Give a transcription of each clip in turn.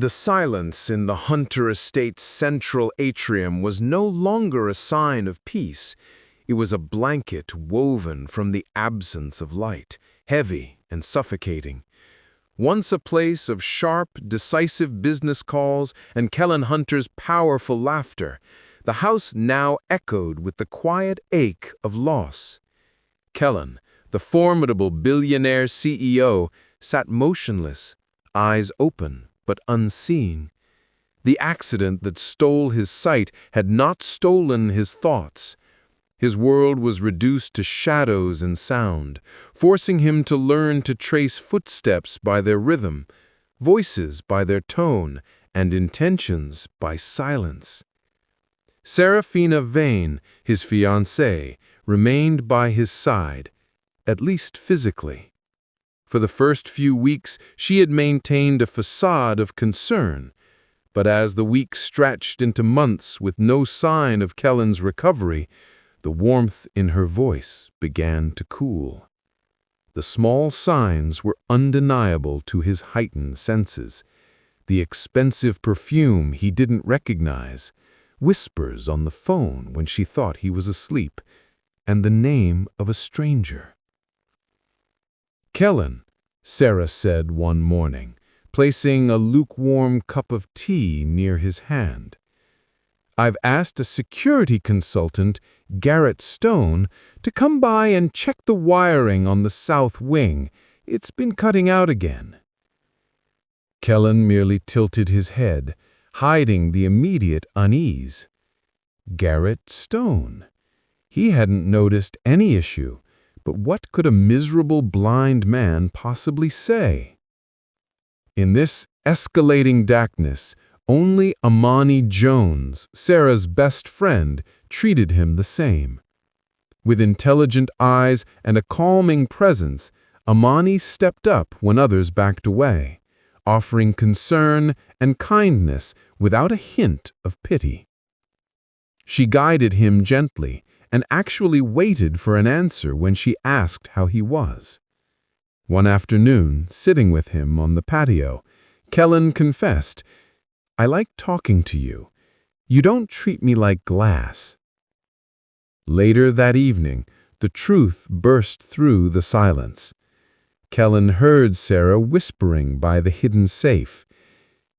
The silence in the Hunter estate's central atrium was no longer a sign of peace. It was a blanket woven from the absence of light, heavy and suffocating. Once a place of sharp, decisive business calls and Kellan Hunter's powerful laughter, the house now echoed with the quiet ache of loss. Kellan, the formidable billionaire CEO, sat motionless, eyes open but unseen. The accident that stole his sight had not stolen his thoughts. His world was reduced to shadows and sound, forcing him to learn to trace footsteps by their rhythm, voices by their tone, and intentions by silence. Serafina Vane, his fiancée, remained by his side, at least physically. For the first few weeks, she had maintained a facade of concern, but as the weeks stretched into months with no sign of Kellan's recovery, the warmth in her voice began to cool. The small signs were undeniable to his heightened senses. The expensive perfume he didn't recognize, whispers on the phone when she thought he was asleep, and the name of a stranger. "Kellan," Sarah said one morning, placing a lukewarm cup of tea near his hand. "I've asked a security consultant, Garrett Stone, to come by and check the wiring on the south wing. It's been cutting out again." Kellan merely tilted his head, hiding the immediate unease. Garrett Stone. He hadn't noticed any issue, but what could a miserable blind man possibly say? In this escalating darkness, only Amani Jones, Sarah's best friend, treated him the same. With intelligent eyes and a calming presence, Amani stepped up when others backed away, offering concern and kindness without a hint of pity. She guided him gently and actually waited for an answer when she asked how he was. One afternoon, sitting with him on the patio, Kellan confessed, "I like talking to you. You don't treat me like glass." Later that evening, the truth burst through the silence. Kellan heard Sarah whispering by the hidden safe.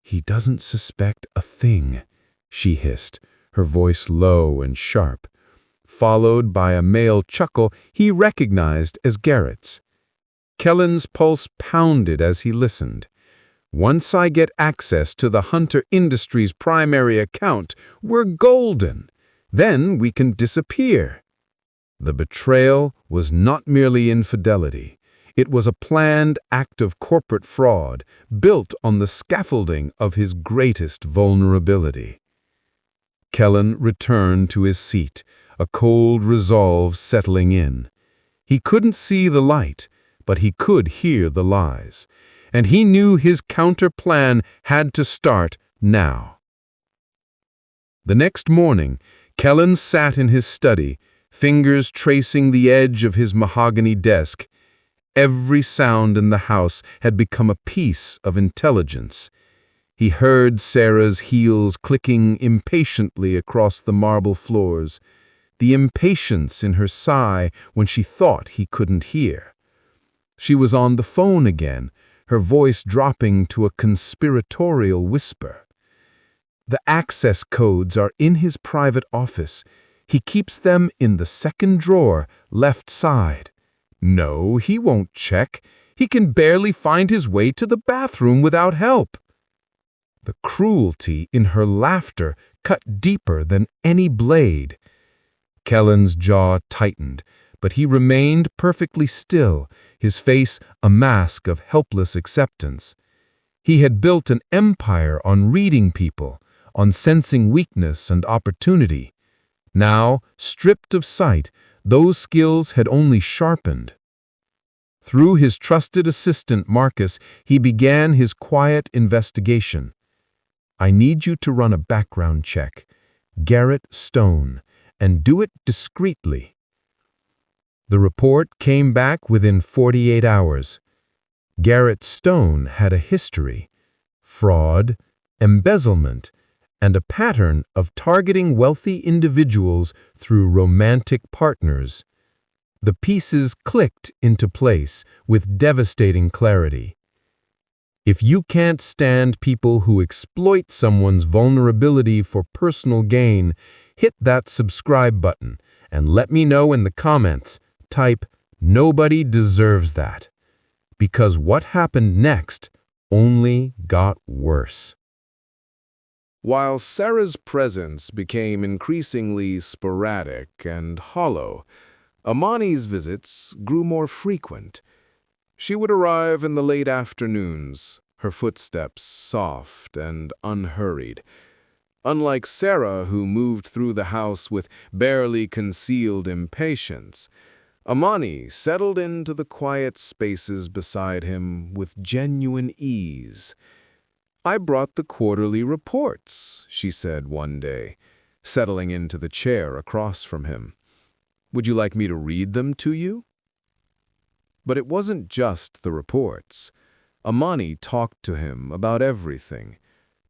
"He doesn't suspect a thing," she hissed, her voice low and sharp. Followed by a male chuckle he recognized as Garrett's. Kellan's pulse pounded as he listened. "Once I get access to the Hunter Industries' primary account, we're golden. Then we can disappear." The betrayal was not merely infidelity. It was a planned act of corporate fraud, built on the scaffolding of his greatest vulnerability. Kellan returned to his seat, a cold resolve settling in. He couldn't see the light, but he could hear the lies, and he knew his counter-plan had to start now. The next morning, Kellan sat in his study, fingers tracing the edge of his mahogany desk. Every sound in the house had become a piece of intelligence. He heard Sarah's heels clicking impatiently across the marble floors, the impatience in her sigh when she thought he couldn't hear. She was on the phone again, her voice dropping to a conspiratorial whisper. "The access codes are in his private office. He keeps them in the second drawer, left side. No, he won't check. He can barely find his way to the bathroom without help." The cruelty in her laughter cut deeper than any blade. Kellan's jaw tightened, but he remained perfectly still, his face a mask of helpless acceptance. He had built an empire on reading people, on sensing weakness and opportunity. Now, stripped of sight, those skills had only sharpened. Through his trusted assistant, Marcus, he began his quiet investigation. "I need you to run a background check. Garrett Stone, and do it discreetly." The report came back within 48 hours. Garrett Stone had a history. fraud, embezzlement, and a pattern of targeting wealthy individuals through romantic partners. The pieces clicked into place with devastating clarity. If you can't stand people who exploit someone's vulnerability for personal gain, hit that subscribe button and let me know in the comments. Type, "Nobody deserves that." Because what happened next only got worse. While Sarah's presence became increasingly sporadic and hollow, Amani's visits grew more frequent. She would arrive in the late afternoons, her footsteps soft and unhurried. Unlike Sarah, who moved through the house with barely concealed impatience, Amani settled into the quiet spaces beside him with genuine ease. "I brought the quarterly reports," she said one day, settling into the chair across from him. "Would you like me to read them to you?" But it wasn't just the reports. Amani talked to him about everything: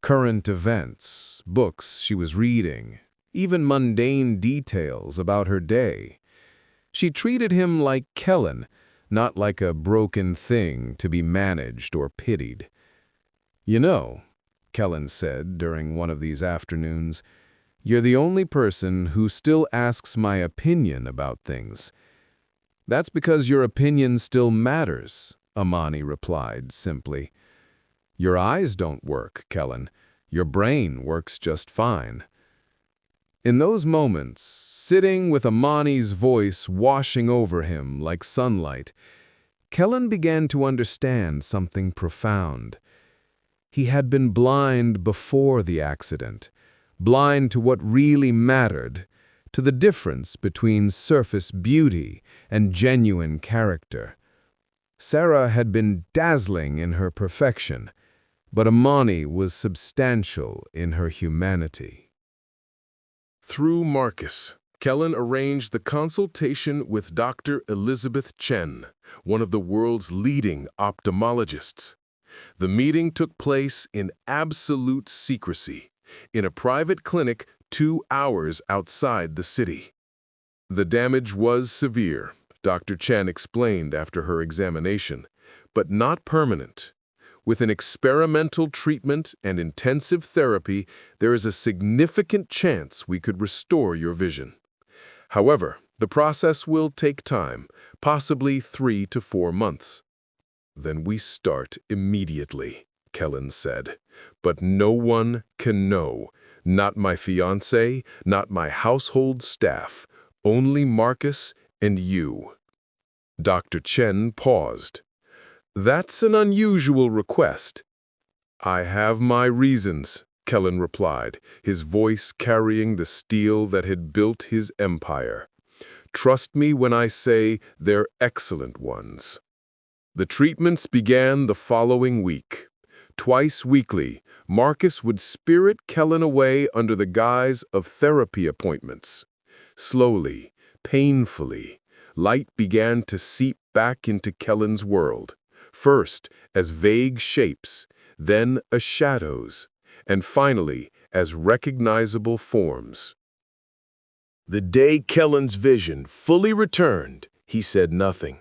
current events, books she was reading, even mundane details about her day. She treated him like Kellan, not like a broken thing to be managed or pitied. "You know," Kellan said during one of these afternoons, "you're the only person who still asks my opinion about things." "That's because your opinion still matters," Amani replied simply. "Your eyes don't work, Kellan. Your brain works just fine." In those moments, sitting with Amani's voice washing over him like sunlight, Kellan began to understand something profound. He had been blind before the accident, blind to what really mattered, to the difference between surface beauty and genuine character. Sarah had been dazzling in her perfection, but Amani was substantial in her humanity. Through Marcus, Kellan arranged the consultation with Dr. Elizabeth Chen, one of the world's leading ophthalmologists. The meeting took place in absolute secrecy, in a private clinic 2 hours outside the city. The damage was severe, Dr. Chen explained after her examination, but not permanent. With an experimental treatment and intensive therapy, there is a significant chance we could restore your vision. However, the process will take time, possibly 3 to 4 months. "Then we start immediately," Kellan said. "But no one can know. Not my fiancé, not my household staff. Only Marcus and you." Dr. Chen paused. "That's an unusual request." "I have my reasons," Kellan replied, his voice carrying the steel that had built his empire. "Trust me when I say they're excellent ones." The treatments began the following week. Twice weekly, Marcus would spirit Kellan away under the guise of therapy appointments. Slowly, painfully, light began to seep back into Kellan's world, first as vague shapes, then as shadows, and finally as recognizable forms. The day Kellan's vision fully returned, he said nothing.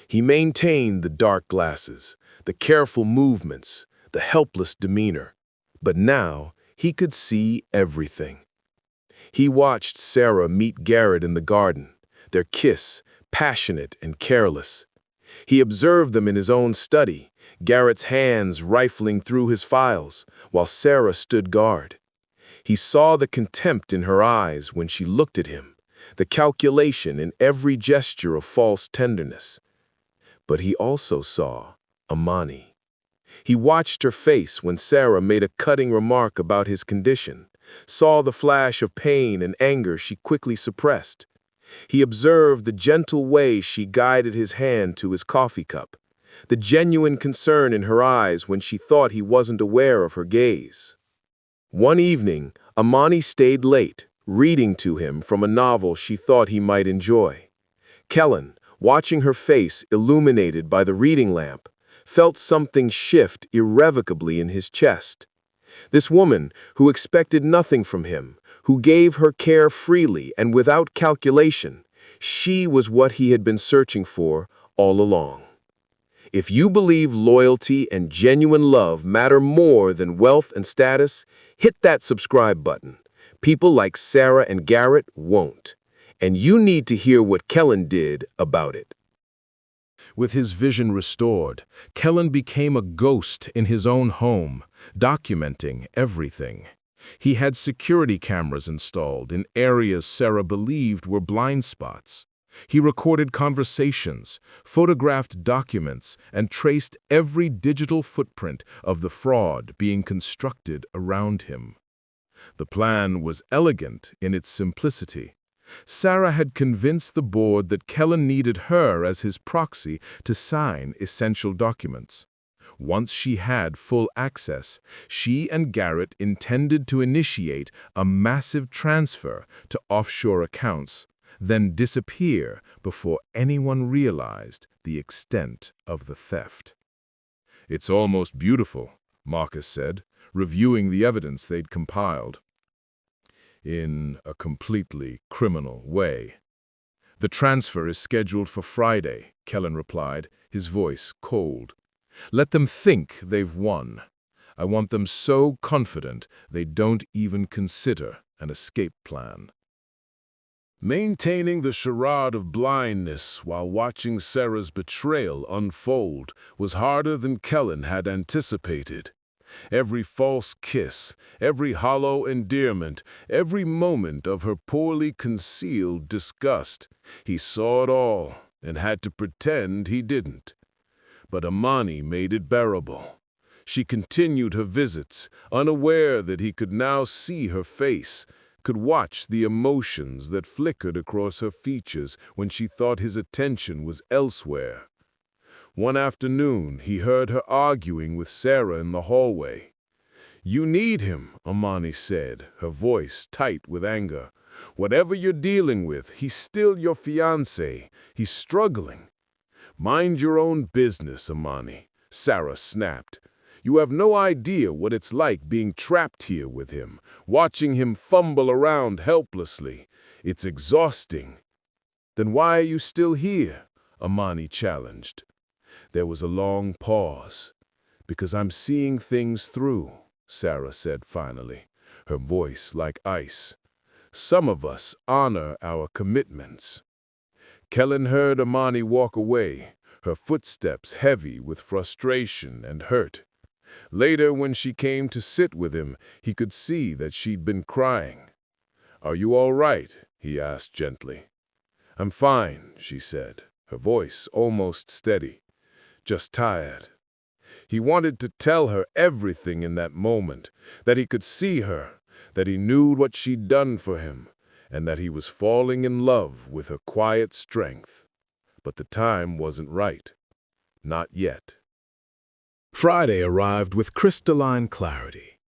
He maintained the dark glasses, the careful movements, the helpless demeanor. But now he could see everything. He watched Sarah meet Garrett in the garden, their kiss, passionate and careless. He observed them in his own study, Garrett's hands rifling through his files, while Sarah stood guard. He saw the contempt in her eyes when she looked at him, the calculation in every gesture of false tenderness. But he also saw Amani. He watched her face when Sarah made a cutting remark about his condition, saw the flash of pain and anger she quickly suppressed. He observed the gentle way she guided his hand to his coffee cup, the genuine concern in her eyes when she thought he wasn't aware of her gaze. One evening, Amani stayed late, reading to him from a novel she thought he might enjoy. Kellan, watching her face illuminated by the reading lamp, felt something shift irrevocably in his chest. This woman, who expected nothing from him, who gave her care freely and without calculation, she was what he had been searching for all along. If you believe loyalty and genuine love matter more than wealth and status, hit that subscribe button. People like Sarah and Garrett won't. And you need to hear what Kellan did about it. With his vision restored, Kellan became a ghost in his own home, documenting everything. He had security cameras installed in areas Sarah believed were blind spots. He recorded conversations, photographed documents, and traced every digital footprint of the fraud being constructed around him. The plan was elegant in its simplicity. Sarah had convinced the board that Kellan needed her as his proxy to sign essential documents. Once she had full access, she and Garrett intended to initiate a massive transfer to offshore accounts, then disappear before anyone realized the extent of the theft. "It's almost beautiful," Marcus said, reviewing the evidence they'd compiled. "In a completely criminal way." "The transfer is scheduled for Friday," Kellan replied, his voice cold. "Let them think they've won. I want them so confident they don't even consider an escape plan." Maintaining the charade of blindness while watching Sarah's betrayal unfold was harder than Kellan had anticipated. Every false kiss, every hollow endearment, every moment of her poorly concealed disgust, he saw it all and had to pretend he didn't. But Amani made it bearable. She continued her visits, unaware that he could now see her face, could watch the emotions that flickered across her features when she thought his attention was elsewhere. One afternoon, he heard her arguing with Sarah in the hallway. "You need him," Amani said, her voice tight with anger. "Whatever you're dealing with, he's still your fiancé. He's struggling." "Mind your own business, Amani," Sarah snapped. "You have no idea what it's like being trapped here with him, watching him fumble around helplessly. It's exhausting." "Then why are you still here?" Amani challenged. There was a long pause. "Because I'm seeing things through," Sarah said finally, her voice like ice. "Some of us honor our commitments." Kellan heard Amani walk away, her footsteps heavy with frustration and hurt. Later, when she came to sit with him, he could see that she'd been crying. "Are you all right?" he asked gently. "I'm fine," she said, her voice almost steady. "Just tired." He wanted to tell her everything in that moment, that he could see her, that he knew what she'd done for him, and that he was falling in love with her quiet strength. But the time wasn't right. Not yet. Friday arrived with crystalline clarity.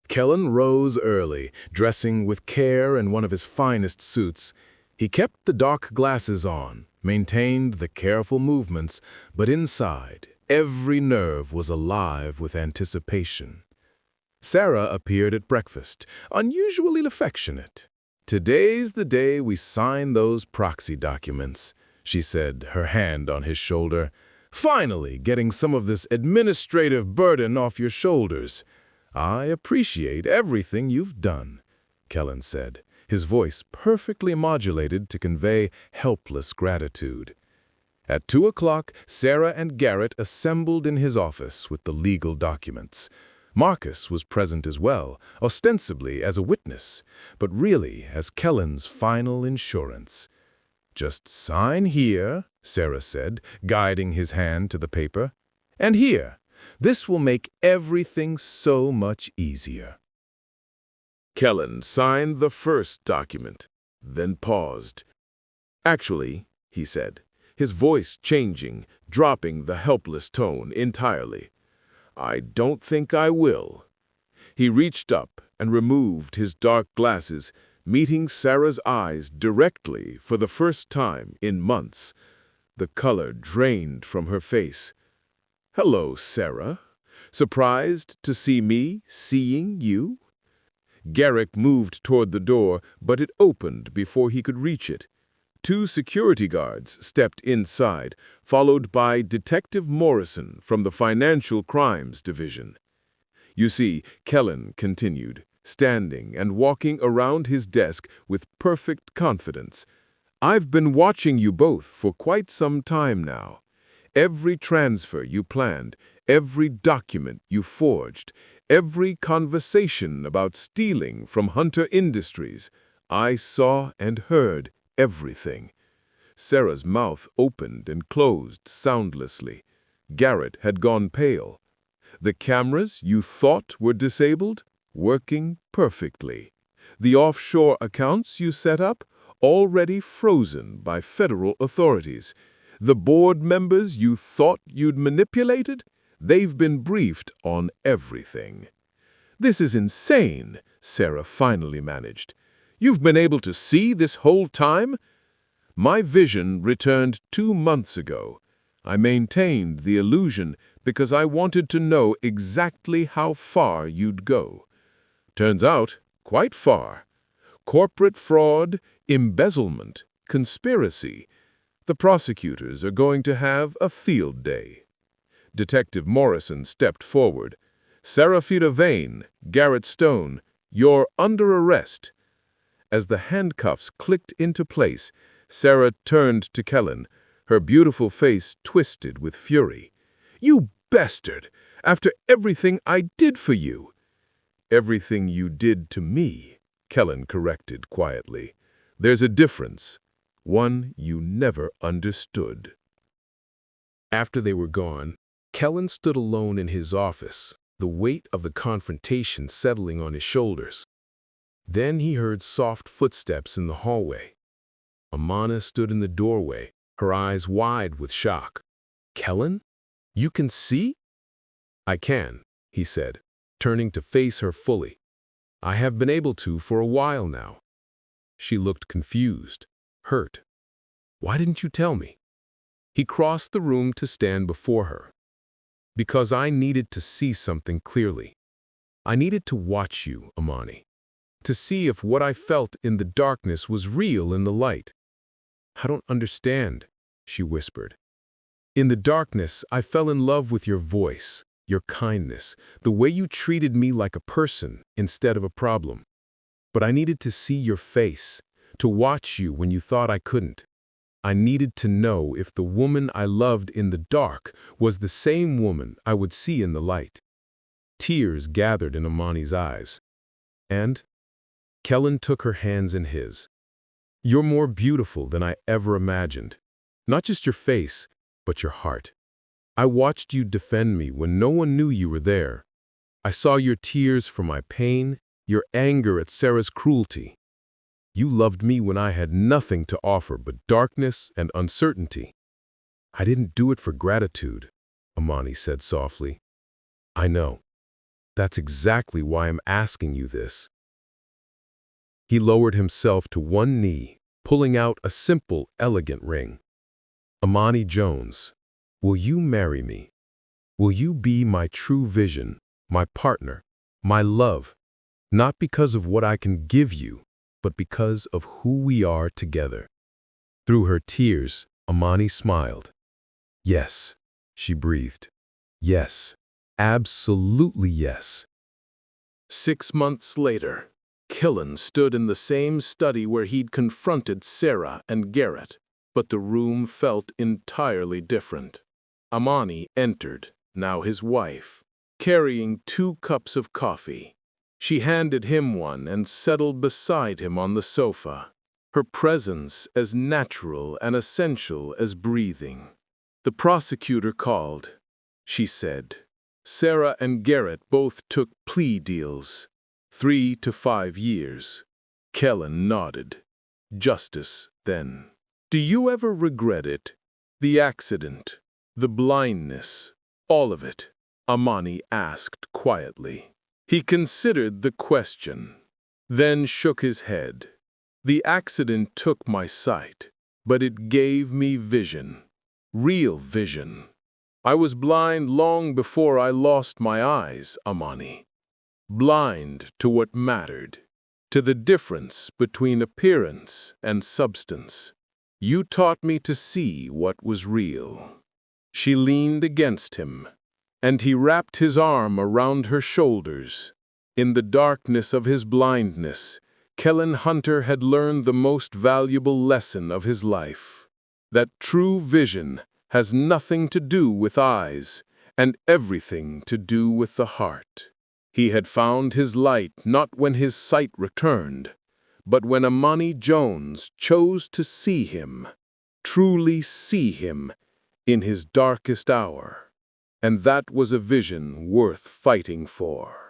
Kellan rose early, dressing with care in one of his finest suits. He kept the dark glasses on, maintained the careful movements, but inside, every nerve was alive with anticipation. Sarah appeared at breakfast, unusually affectionate. "Today's the day we sign those proxy documents," she said, her hand on his shoulder. "Finally getting some of this administrative burden off your shoulders." "I appreciate everything you've done," Kellan said, his voice perfectly modulated to convey helpless gratitude. At 2 o'clock, Sarah and Garrett assembled in his office with the legal documents. Marcus was present as well, ostensibly as a witness, but really as Kellan's final insurance. "Just sign here," Sarah said, guiding his hand to the paper. "And here. This will make everything so much easier." Kellan signed the first document, then paused. "Actually," he said, his voice changing, dropping the helpless tone entirely, "I don't think I will." He reached up and removed his dark glasses, meeting Sarah's eyes directly for the first time in months. The color drained from her face. "Hello, Sarah. Surprised to see me seeing you?" Garrick moved toward the door, but it opened before he could reach it. Two security guards stepped inside, followed by Detective Morrison from the Financial Crimes Division. "You see," Kellan continued, standing and walking around his desk with perfect confidence, "I've been watching you both for quite some time now. Every transfer you planned, every document you forged, every conversation about stealing from Hunter Industries, I saw and heard everything." Sarah's mouth opened and closed soundlessly. Garrett had gone pale. "The cameras you thought were disabled? Working perfectly. The offshore accounts you set up? Already frozen by federal authorities. The board members you thought you'd manipulated? They've been briefed on everything." "This is insane," Sarah finally managed. "You've been able to see this whole time?" "My vision returned 2 months ago. I maintained the illusion because I wanted to know exactly how far you'd go. Turns out, quite far. Corporate fraud, embezzlement, conspiracy. The prosecutors are going to have a field day." Detective Morrison stepped forward. "Serafita Vane, Garrett Stone, you're under arrest." As the handcuffs clicked into place, Sarah turned to Kellan, her beautiful face twisted with fury. "You bastard! After everything I did for you!" "Everything you did to me," Kellan corrected quietly. "There's a difference, one you never understood." After they were gone, Kellan stood alone in his office, the weight of the confrontation settling on his shoulders. Then he heard soft footsteps in the hallway. Amani stood in the doorway, her eyes wide with shock. "Kellan? You can see?" "I can," he said, turning to face her fully. "I have been able to for a while now." She looked confused, hurt. "Why didn't you tell me?" He crossed the room to stand before her. "Because I needed to see something clearly. I needed to watch you, Amani, to see if what I felt in the darkness was real in the light." "I don't understand," she whispered. "In the darkness, I fell in love with your voice, your kindness, the way you treated me like a person instead of a problem. But I needed to see your face, to watch you when you thought I couldn't. I needed to know if the woman I loved in the dark was the same woman I would see in the light." Tears gathered in Amani's eyes. "And?" Kellan took her hands in his. "You're more beautiful than I ever imagined. Not just your face, but your heart. I watched you defend me when no one knew you were there. I saw your tears for my pain, your anger at Sarah's cruelty. You loved me when I had nothing to offer but darkness and uncertainty." "I didn't do it for gratitude," Amani said softly. "I know. That's exactly why I'm asking you this." He lowered himself to one knee, pulling out a simple, elegant ring. "Amani Jones, will you marry me? Will you be my true vision, my partner, my love, not because of what I can give you, but because of who we are together?" Through her tears, Amani smiled. "Yes," she breathed. "Yes, absolutely yes." 6 months later, Kellan stood in the same study where he'd confronted Sarah and Garrett, but the room felt entirely different. Amani entered, now his wife, carrying 2 cups of coffee. She handed him one and settled beside him on the sofa, her presence as natural and essential as breathing. "The prosecutor called," she said. "Sarah and Garrett both took plea deals, 3 to 5 years. Kellan nodded. "Justice, then. Do you ever regret it? The accident, the blindness, all of it?" Amani asked quietly. He considered the question, then shook his head. "The accident took my sight, but it gave me vision. Real vision. I was blind long before I lost my eyes, Amani. Blind to what mattered, to the difference between appearance and substance. You taught me to see what was real." She leaned against him, and he wrapped his arm around her shoulders. In the darkness of his blindness, Kellan Hunter had learned the most valuable lesson of his life: that true vision has nothing to do with eyes and everything to do with the heart. He had found his light not when his sight returned, but when Amani Jones chose to see him, truly see him, in his darkest hour. And that was a vision worth fighting for.